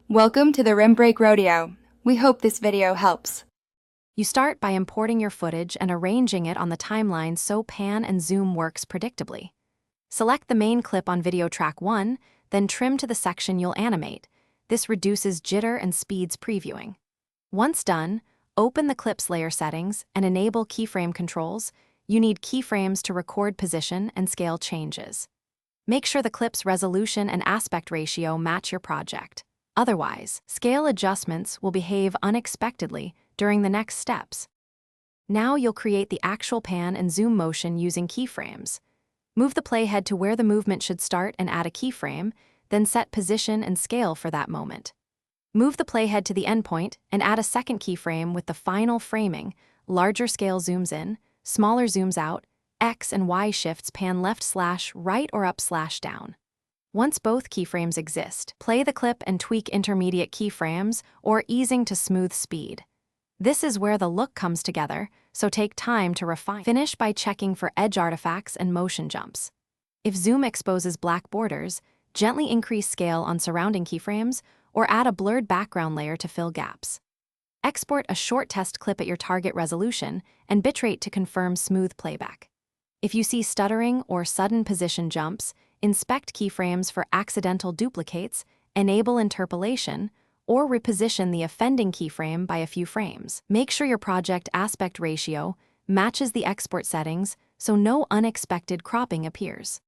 Welcome to the Rim Break Rodeo. We hope this video helps. You start by importing your footage and arranging it on the timeline so pan and zoom works predictably. Select the main clip on video track 1, then trim to the section you'll animate. This reduces jitter and speeds previewing. Once done, open the clip's layer settings and enable keyframe controls. You need keyframes to record position and scale changes. Make sure the clip's resolution and aspect ratio match your project. Otherwise, scale adjustments will behave unexpectedly during the next steps. Now you'll create the actual pan and zoom motion using keyframes. Move the playhead to where the movement should start and add a keyframe, then set position and scale for that moment. Move the playhead to the endpoint and add a second keyframe with the final framing. Larger scale zooms in, smaller zooms out, X and Y shifts pan left/right or up/down. Once both keyframes exist, play the clip and tweak intermediate keyframes or easing to smooth speed. This is where the look comes together, so take time to refine. Finish by checking for edge artifacts and motion jumps. If zoom exposes black borders, gently increase scale on surrounding keyframes or add a blurred background layer to fill gaps. Export a short test clip at your target resolution and bitrate to confirm smooth playback. If you see stuttering or sudden position jumps, inspect keyframes for accidental duplicates, enable interpolation, or reposition the offending keyframe by a few frames. Make sure your project aspect ratio matches the export settings so no unexpected cropping appears.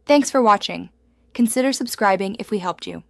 Thanks for watching. Consider subscribing if we helped you.